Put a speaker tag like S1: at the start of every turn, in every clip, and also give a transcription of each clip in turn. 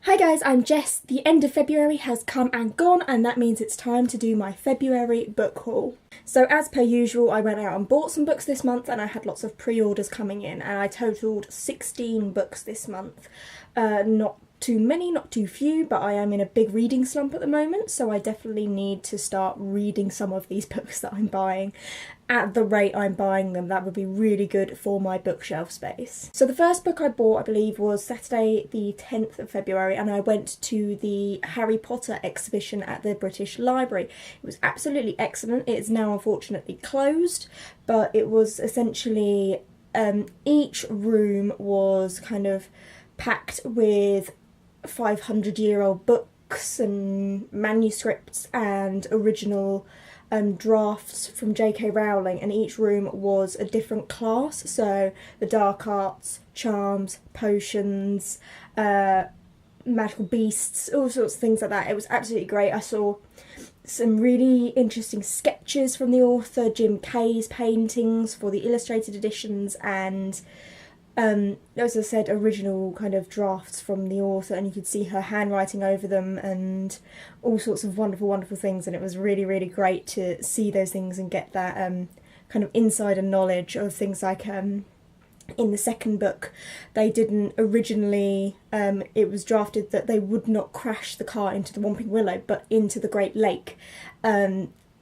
S1: Hi guys, I'm Jess. The end of February has come and gone, and that means it's time to do my February book haul. So as per usual, I went out and bought some books this month, and I had lots of pre-orders coming in, and I totalled 16 books this month. Not too many, not too few, but I am in a big reading slump at the moment, so I definitely need to start reading some of these books that I'm buying. At the rate I'm buying them, that would be really good for my bookshelf space. So the first book I bought, I believe, was Saturday the 10th of February, and I went to the Harry Potter exhibition at the British Library. It was absolutely excellent. It is now unfortunately closed, but it was essentially each room was kind of packed with 500-year-old books and manuscripts and original drafts from J.K. Rowling, and each room was a different class, so the dark arts, charms, potions, magical beasts, all sorts of things like that. It was absolutely great. I saw some really interesting sketches from the author, Jim Kay's paintings for the illustrated editions, and as I said, original kind of drafts from the author, and you could see her handwriting over them and all sorts of wonderful, wonderful things, and it was really, really great to see those things and get that kind of insider knowledge of things like in the second book, they didn't originally, it was drafted that they would not crash the car into the Whomping Willow, but into the Great Lake.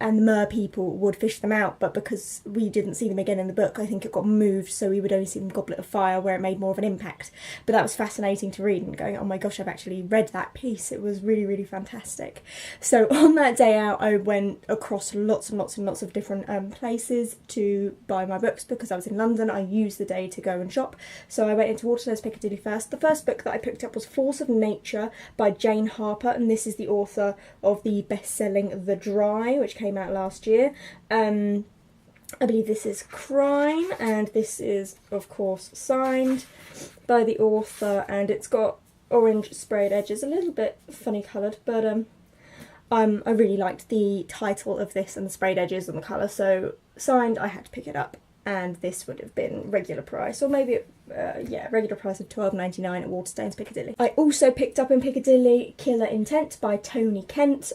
S1: And the mer people would fish them out, but because we didn't see them again in the book, I think it got moved, so we would only see them Goblet of Fire, where it made more of an impact. But that was fascinating to read, and going, oh my gosh, I've actually read that piece. It was really, really fantastic. So on that day out, I went across lots and lots and lots of different places to buy my books, because I was in London. I used the day to go and shop, so I went into Waterstones Piccadilly first. The first book that I picked up was Force of Nature by Jane Harper, and this is the author of the best-selling The Dry, which came out last year. I believe this is Crime, and this is of course signed by the author, and it's got orange sprayed edges, a little bit funny coloured, but I really liked the title of this and the sprayed edges and the colour, so signed, I had to pick it up, and this would have been regular price, or maybe regular price of £12.99 at Waterstones Piccadilly. I also picked up in Piccadilly Killer Intent by Tony Kent.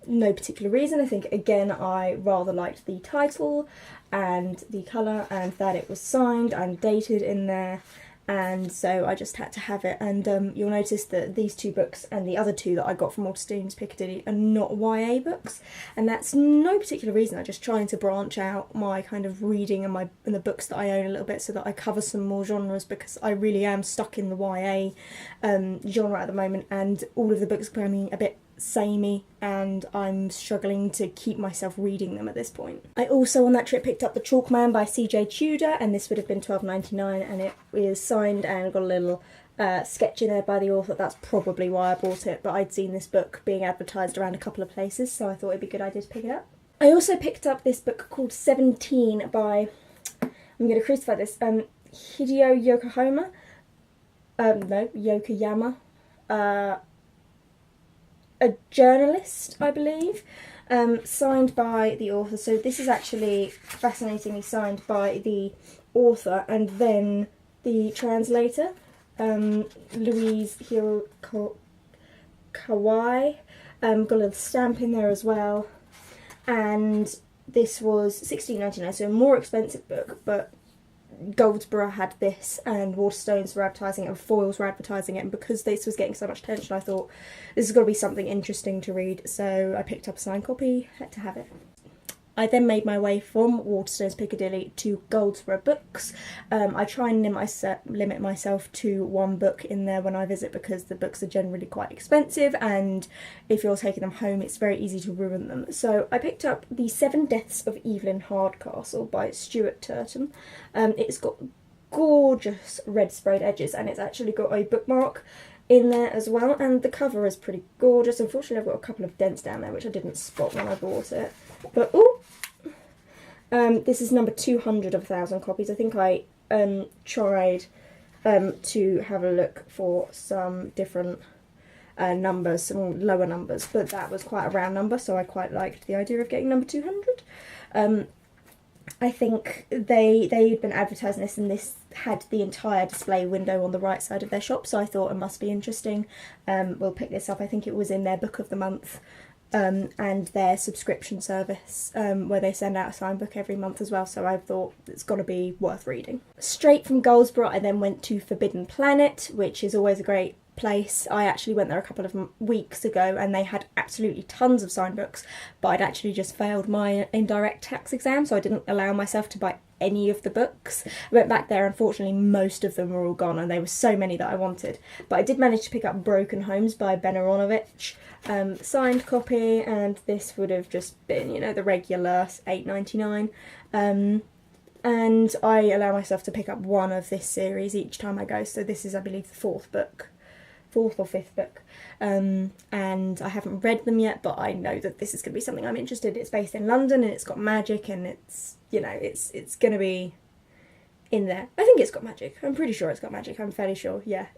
S1: No particular reason. I think again I rather liked the title and the colour, and that it was signed and dated in there, and so I just had to have it. And you'll notice that these two books and the other two that I got from Waterstones Piccadilly are not YA books, and that's no particular reason. I'm just trying to branch out my kind of reading and the books that I own a little bit, so that I cover some more genres, because I really am stuck in the YA genre at the moment, and all of the books are becoming a bit samey, and I'm struggling to keep myself reading them at this point. I also on that trip picked up The Chalk Man by CJ Tudor, and this would have been £12.99, and it is signed and got a little sketch in there by the author. That's probably why I bought it, but I'd seen this book being advertised around a couple of places, so I thought it'd be a good idea to pick it up. I also picked up this book called 17 by, I'm going to crucify this, Yokoyama, a journalist, I believe, signed by the author. So this is actually fascinatingly signed by the author and then the translator, Louise Kawai. Got a little stamp in there as well, and this was £16.99, so a more expensive book, but Goldsborough had this, and Waterstones were advertising it, and Foyles were advertising it, and because this was getting so much attention, I thought this has got to be something interesting to read, so I picked up a signed copy, had to have it. I then made my way from Waterstones Piccadilly to Goldsborough Books. I try and limit myself to one book in there when I visit, because the books are generally quite expensive, and if you're taking them home it's very easy to ruin them. So I picked up The 7 Deaths of Evelyn Hardcastle by Stuart Turtle. It's got gorgeous red sprayed edges, and it's actually got a bookmark in there as well, and the cover is pretty gorgeous. Unfortunately I've got a couple of dents down there which I didn't spot when I bought it, but oh, this is number 200 of 1,000 copies. I think I tried to have a look for some different numbers, some lower numbers, but that was quite a round number, so I quite liked the idea of getting number 200. I think they'd been advertising this, and had the entire display window on the right side of their shop, so I thought it must be interesting. We'll pick this up. I think it was in their book of the month, and their subscription service, where they send out a signed book every month as well, so I thought it's got to be worth reading. Straight from Goldsboro I then went to Forbidden Planet, which is always a great place. I actually went there a couple of weeks ago and they had absolutely tons of signed books, but I'd actually just failed my indirect tax exam, so I didn't allow myself to buy any of the books. I went back there, unfortunately most of them were all gone and there were so many that I wanted, but I did manage to pick up Broken Homes by Ben Aronovich, signed copy, and this would have just been, you know, the regular $8.99, and I allow myself to pick up one of this series each time I go, so this is, I believe, the fourth or fifth book, and I haven't read them yet, but I know that this is going to be something I'm interested in. It's based in London and it's got magic, and it's, you know, it's going to be in there. I think it's got magic. I'm pretty sure it's got magic. I'm fairly sure, yeah.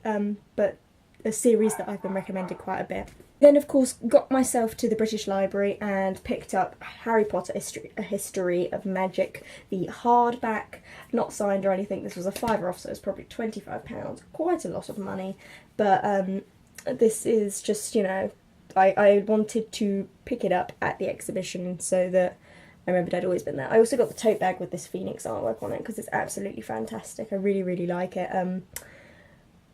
S1: But a series that I've been recommended quite a bit. Then, of course, got myself to the British Library and picked up Harry Potter, A History of Magic, the hardback, not signed or anything. This was a £5 off, so it's probably £25. Quite a lot of money, but this is just, you know, I wanted to pick it up at the exhibition so that I remembered I'd always been there. I also got the tote bag with this Phoenix artwork on it because it's absolutely fantastic. I really, really like it.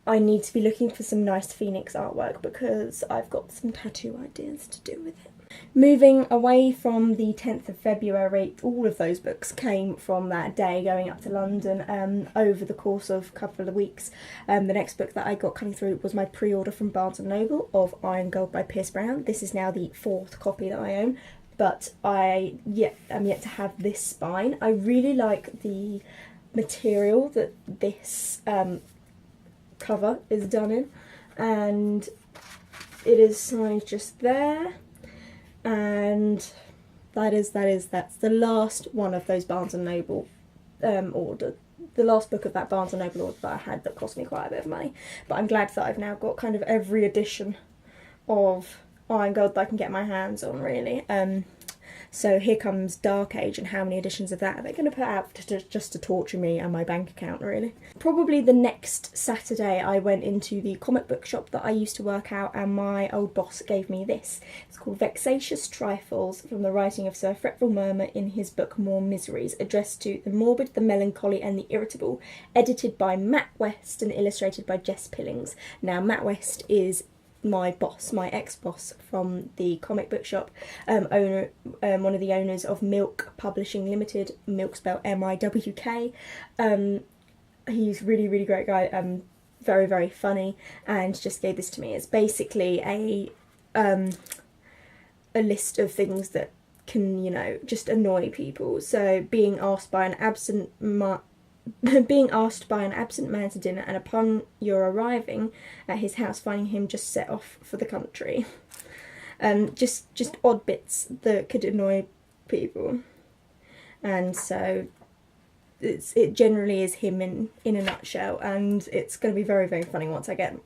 S1: I need to be looking for some nice Phoenix artwork because I've got some tattoo ideas to do with it. Moving away from the 10th of February, all of those books came from that day going up to London over the course of a couple of weeks. The next book that I got coming through was my pre-order from Barnes & Noble of Iron Gold by Pierce Brown. This is now the 4th copy that I own, but I'm yet to have this spine. I really like the material that this cover is done in, and it is signed just there, and that's the last one of those Barnes & Noble order, the last book of that Barnes & Noble order that I had that cost me quite a bit of money, but I'm glad that I've now got kind of every edition of Iron Gold that I can get my hands on, really. So here comes Dark Age, and how many editions of that are they going to put out just to torture me and my bank account, really? Probably the next Saturday I went into the comic book shop that I used to work out, and my old boss gave me this. It's called Vexatious Trifles, from the writing of Sir Fretful Murmur in his book More Miseries, addressed to the morbid, the melancholy and the irritable, edited by Matt West and illustrated by Jess Pillings. Now, Matt West is my boss, my ex-boss from the comic book shop, one of the owners of Milk Publishing Limited, Milk spelled M-I-W-K. He's really, really great guy, very, very funny, and just gave this to me. It's basically a list of things that can, you know, just annoy people. So being asked by an absent man to dinner, and upon your arriving at his house finding him just set off for the country. Just odd bits that could annoy people, and so it generally is him in a nutshell, and it's going to be very, very funny once I get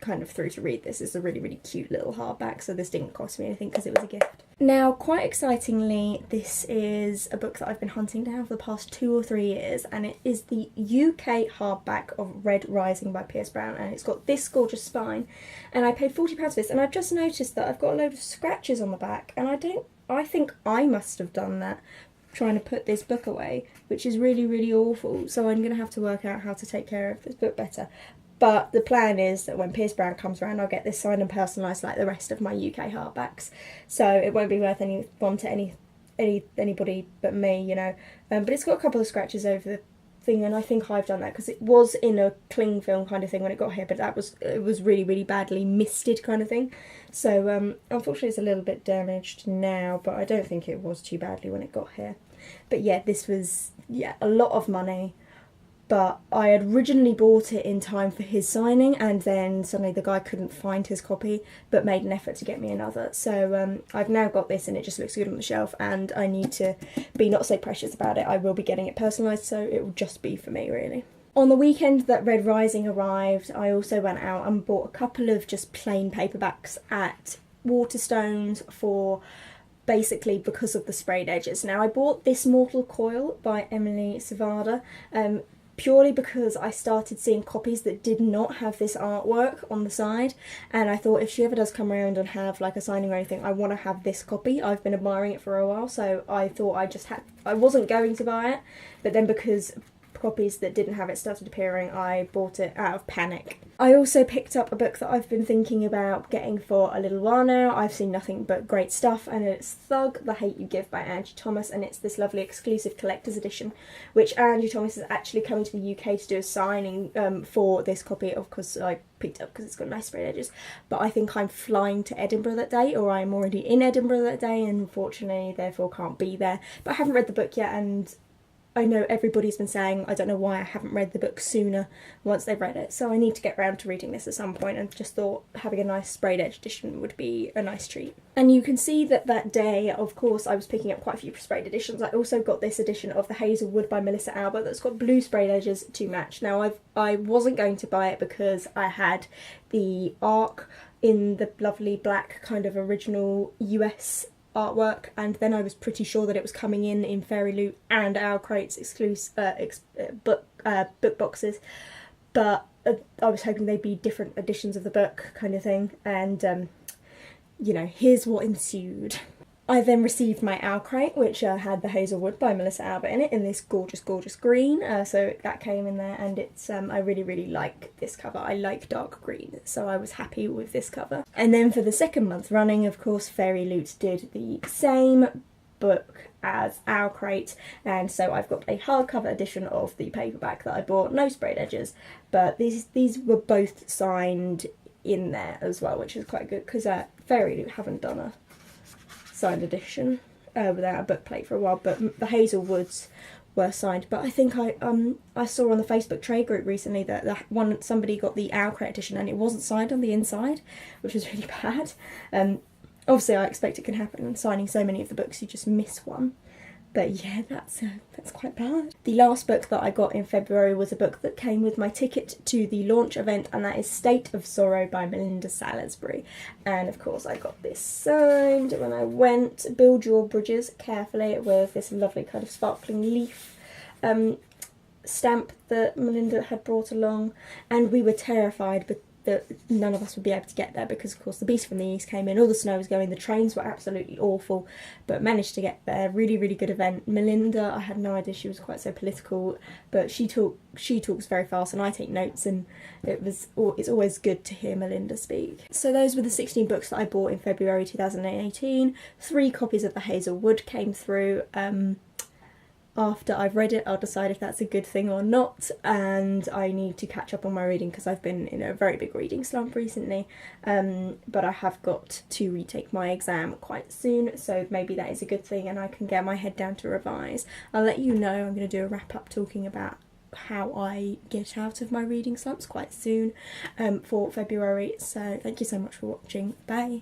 S1: kind of through to read this. It's a really, really cute little hardback, so this didn't cost me anything because it was a gift. Now, quite excitingly, this is a book that I've been hunting down for the past 2 or 3 years, and it is the UK hardback of Red Rising by Pierce Brown, and it's got this gorgeous spine, and I paid £40 for this, and I've just noticed that I've got a load of scratches on the back, and I think I must have done that trying to put this book away, which is really, really awful, so I'm going to have to work out how to take care of this book better. But the plan is that when Pierce Brown comes around, I'll get this signed and personalised like the rest of my UK hardbacks. So it won't be worth any one to anybody but me, you know. But it's got a couple of scratches over the thing, and I think I've done that because it was in a cling film kind of thing when it got here, but it was really, really badly misted kind of thing. So unfortunately it's a little bit damaged now, but I don't think it was too badly when it got here. But yeah, this was a lot of money. But I had originally bought it in time for his signing, and then suddenly the guy couldn't find his copy, but made an effort to get me another. So I've now got this, and it just looks good on the shelf, and I need to be not so precious about it. I will be getting it personalised, so it will just be for me, really. On the weekend that Red Rising arrived, I also went out and bought a couple of just plain paperbacks at Waterstones for basically because of the sprayed edges. Now, I bought This Mortal Coil by Emily Savada. purely because I started seeing copies that did not have this artwork on the side, and I thought if she ever does come around and have like a signing or anything, I want to have this copy. I've been admiring it for a while, so I thought I wasn't going to buy it, but then because copies that didn't have it started appearing, I bought it out of panic. I also picked up a book that I've been thinking about getting for a little while now. I've seen nothing but great stuff, and it's Thug, The Hate You Give by Angie Thomas, and it's this lovely exclusive collector's edition, which Angie Thomas is actually coming to the UK to do a signing for this copy. Of course, I picked it up because it's got nice sprayed edges, but I think I'm flying to Edinburgh that day, or I'm already in Edinburgh that day, and unfortunately therefore can't be there. But I haven't read the book yet, and I know everybody's been saying, I don't know why I haven't read the book sooner once they've read it, so I need to get round to reading this at some point, and just thought having a nice sprayed edge edition would be a nice treat. And you can see that that day, of course, I was picking up quite a few sprayed editions. I also got this edition of The Hazelwood by Melissa Albert that's got blue sprayed edges to match. Now, I wasn't going to buy it because I had the ARC in the lovely black kind of original US artwork, and then I was pretty sure that it was coming in Fairy Loot and Owl Crate's exclusive book boxes, but I was hoping they'd be different editions of the book kind of thing, and you know, here's what ensued. I then received my Owl Crate, which had The Hazelwood by Melissa Albert in it, in this gorgeous, gorgeous green, so that came in there, and it's I really, really like this cover. I like dark green, so I was happy with this cover. And then for the second month running, of course, Fairy Loot did the same book as Owl Crate, and so I've got a hardcover edition of the paperback that I bought, no sprayed edges, but these were both signed in there as well, which is quite good, because Fairy Loot haven't done a signed edition without a book plate for a while, but the Hazelwoods were signed. But I think I saw on the Facebook trade group recently that somebody got the Owl Crate edition and it wasn't signed on the inside, which was really bad. Obviously I expect it can happen, and signing so many of the books you just miss one. But yeah, that's quite bad. The last book that I got in February was a book that came with my ticket to the launch event, and that is State of Sorrow by Melinda Salisbury. And of course I got this signed when I went. Build your bridges carefully, with this lovely kind of sparkling leaf stamp that Melinda had brought along, and we were terrified that none of us would be able to get there because of course the Beast from the East came in, all the snow was going, the trains were absolutely awful, but managed to get there. Really, really good event. Melinda, I had no idea she was quite so political, but she talks very fast and I take notes, and it's always good to hear Melinda speak. So those were the 16 books that I bought in February 2018. 3 copies of The Hazelwood came through. After I've read it, I'll decide if that's a good thing or not, and I need to catch up on my reading because I've been in a very big reading slump recently, but I have got to retake my exam quite soon, so maybe that is a good thing and I can get my head down to revise. I'll let you know. I'm going to do a wrap up talking about how I get out of my reading slumps quite soon for February, so thank you so much for watching. Bye!